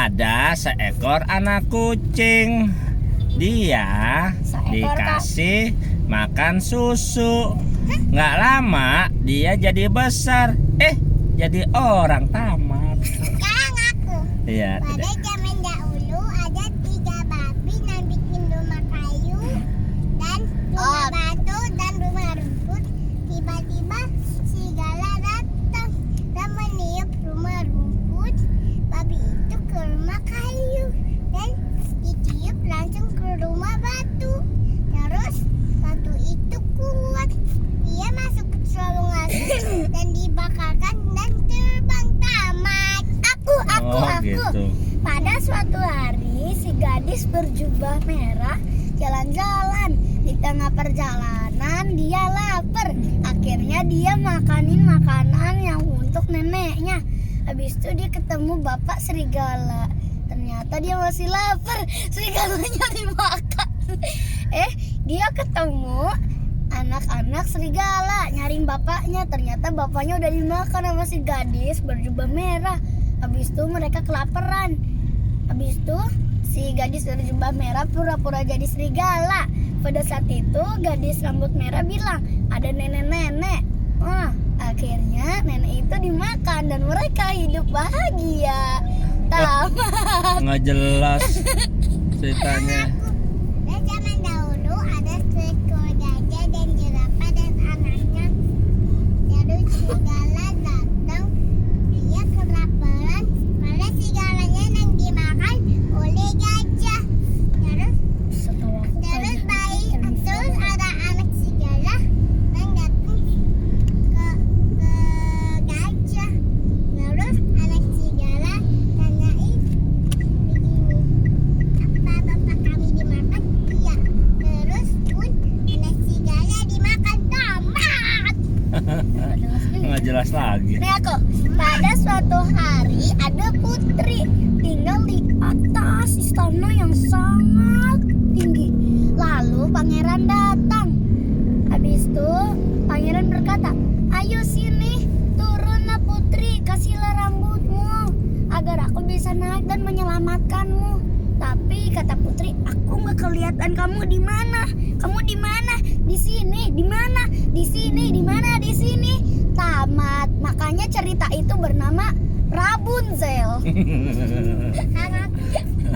ada seekor anak kucing. Dia dikasih makan susu. Nggak lama dia jadi besar. Jadi orang tamat. Sekarang aku. Iya. Pada zaman dahulu ada 3 babi yang bikin rumah kayu dan rumah batu dan rumah rumput. Tiba-tiba serigala datang dan meniup rumah rumput. Babi itu ke rumah kayu dan ditiup langsung ke rumah batu. Terus batu itu kuat. Dia masuk ke terowongan dan dibakarkan dan terbang tamat. Aku. Gitu. Pada suatu hari si gadis berjubah merah jalan-jalan. Di tengah perjalanan dia lapar. Akhirnya dia makanin makanan yang untuk neneknya. Habis itu dia ketemu bapak serigala. Ternyata dia masih lapar. Serigalanya dimakan. Dia ketemu anak-anak serigala nyariin bapaknya. Ternyata bapaknya udah dimakan sama si gadis berjubah merah. Habis itu mereka kelaparan. Habis itu si gadis berjubah merah pura-pura jadi serigala. Pada saat itu gadis rambut merah bilang ada nenek-nenek. Akhirnya nenek itu dimakan dan mereka hidup bahagia. Tamat. Nggak jelas ceritanya. Dan zaman dahulu ada seekor gajah dan jerapah dan anaknya. Lalu serigala datang. Dia kelaparan karena serigalanya yang dimakan oleh gajah. Terus ada anak serigala yang datang ke gajah. Terus anak serigala tanyain begini, apa bapak kami dimakan? Iya. Terus pun anak serigala dimakan tamat. Nggak jelas lagi. Nih aku, pada suatu hari ada putri tinggal di atas istana yang sangat tinggi. Lalu pangeran datang. Habis itu pangeran berkata, ayo sini, turunlah putri, kasihlah rambutmu agar aku bisa naik dan menyelamatkanmu. Tapi kata putri, aku nggak kelihatan kamu di mana. Kamu di mana? Di sini. Di mana? Di sini. Di mana? Di sini. Tamat. Makanya cerita itu bernama Rapunzel.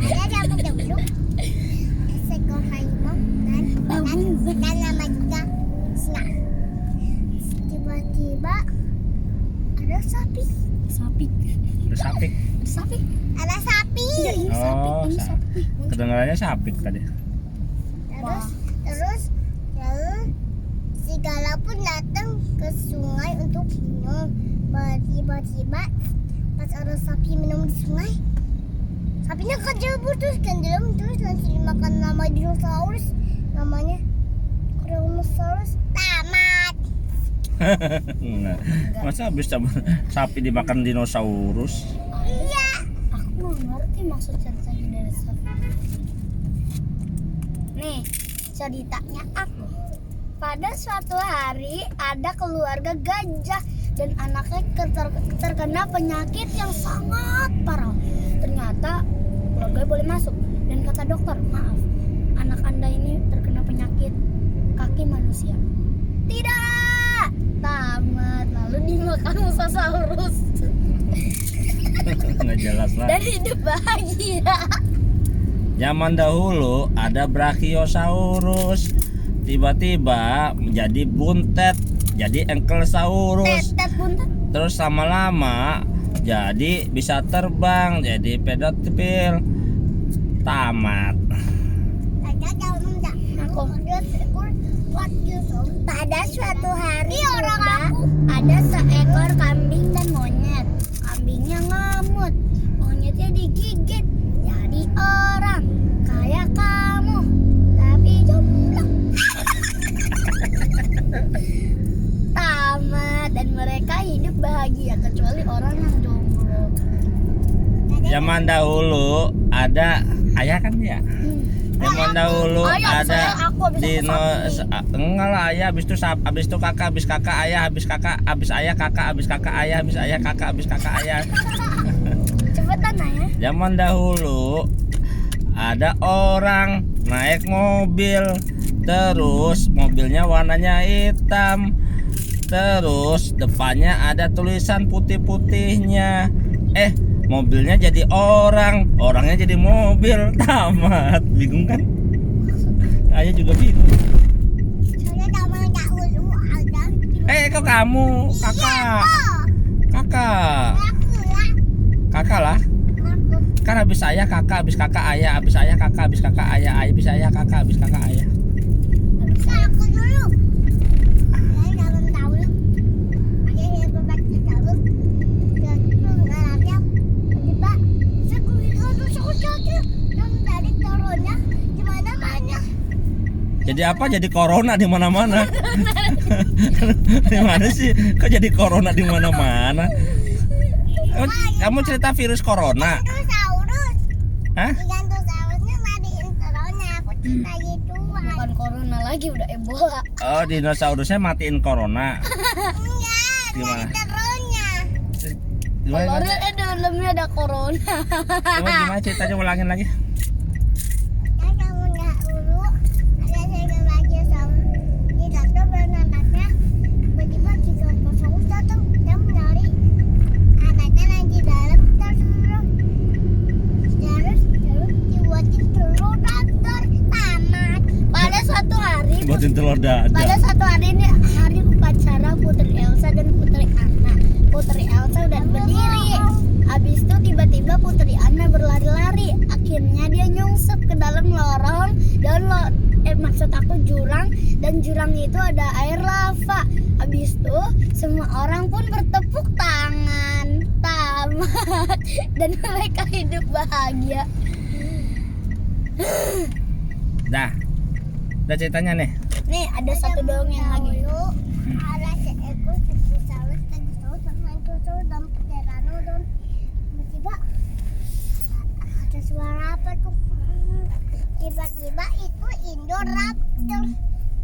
Ada rambut dulu. Seekor harimau dan nama juga singa. Tiba-tiba ada sapi. Ada sapi. Oh, kedengarannya sapik tadi. Terus serigala pun datang ke sungai untuk minum. Tiba-tiba pas ada sapi minum di sungai, sapinya kejebur terus langsung dimakan nama dinosaurus. Namanya Tyrannosaurus. Tamat. Nah, masa bisa sapi dimakan dinosaurus? Iya. Aku nggak ngerti maksud ceritanya dari sapi. Nih ceritanya aku. Pada suatu hari ada keluarga gajah dan anaknya terkena penyakit yang sangat parah. Ternyata keluarga boleh masuk dan kata dokter, maaf, anak anda ini terkena penyakit kaki manusia. Tidak, tamat. Lalu dimakan Mosasaurus. Nggak jelas lah. Dan hidup bahagia. Zaman dahulu ada Brachiosaurus. Tiba-tiba menjadi buntet, jadi Ankylosaurus. Terus lama-lama jadi bisa terbang, jadi pedotipil. Tamat. Pada suatu hari ada seekor kambing dan monyet. Kambingnya ngamut, monyetnya digigit. Jadi orang kayak kamu, tapi jomblo. Tamat. Dan mereka hidup bahagia kecuali orang yang jomblo. Zaman dahulu ada ayah kan ya? Zaman dahulu ada enggak lah ayah, habis itu kakak, habis kakak ayah, habis ayah kakak, habis ayah kakak, habis kakak ayah. Cepetan sana ya. Zaman dahulu ada orang naik mobil, terus mobilnya warnanya hitam, terus depannya ada tulisan putih-putihnya. Mobilnya jadi orang, orangnya jadi mobil. Tamat. Bingung kan? Ayah juga bingung. Saya zaman dahulu ada. Kok kamu? Kakak lah. Kan habis ayah kakak, habis kakak ayah, habis ayah kakak, habis kakak ayah, habis ayah kakak, habis kakak ayah. Aku dulu. Saya zaman dahulu. Saya berbagi dahulu. Dan itu ngarapnya. Tiba, saya jatuh. Yang dari turunnya gimana mana? Jadi apa? Jadi corona di mana-mana. Di mana sih? Kok jadi corona di mana-mana? Kamu cerita virus corona? Dinosaurus. Hah? Dinosaurusnya matiin turunnya. Aku cerita gitu. Bukan corona lagi, udah Ebola. Oh, dinosaurusnya matiin corona. Enggak, Gimana? dari turunnya. Gimana? Telurnya dalamnya ada corona. Gimana ceritanya, ulangin lagi? Saya kamu nggak dulu. Ada saya berbagi sama di dokter bernanaknya. Tiba-tiba dinosaurus datang dan mencari anaknya lagi dalam terus dibuatin telur dadar tamat. Pada suatu hari. Buatin telur Pada dadar. satu hari ini hari upacara Putri Elsa dan Putri Anna. Putri Elsa udah berdiri. Habis itu tiba-tiba Putri Anna berlari-lari. Akhirnya dia nyungsep ke dalam lorong dan maksud aku jurang, dan jurang itu ada air lava. Habis itu semua orang pun bertepuk tangan. Tamat. Dan mereka hidup bahagia. Dah ceritanya nih. Nih ada satu dongeng lagi. Ada seekor dinosaurus dan dinosaurus dan pteranodon. Tiba-tiba ada suara apa tuh? Tiba-tiba itu Indoraptor.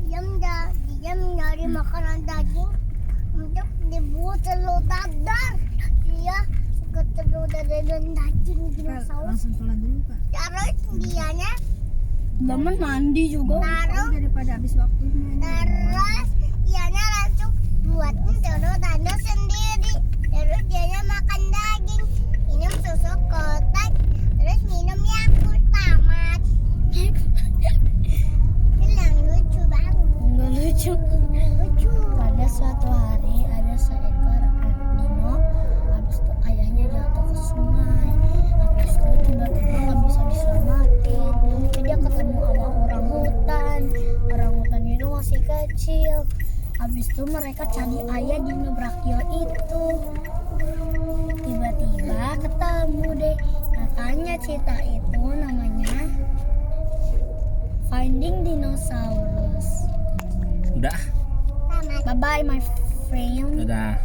Diam nyari makanan daging untuk dibuat telur dadar. Dia suka telur dadar dan daging dinosaurus. Terus dianya Daman mandi juga. Daripada habis waktunya. Terus dianya langsung buatin telur dadar sendiri. Terus dianya makan daging, minum susu kotak, terus minum Yakult tamat. Bilang lucu banget. Enggak lucu. Lucu. Pada suatu hari ada seekor dino. Habis itu ayahnya jatuh ke sungai. Habis itu tiba-tiba nggak bisa diselamatin. Jadi dia ketemu sama orang hutan. Orang hutan itu masih kecil. Habis itu mereka cari ayah dino brakio itu. Tiba-tiba ketemu deh. Makanya cerita itu namanya Finding Dinosaurus. Udah. Bye bye my friend. Udah.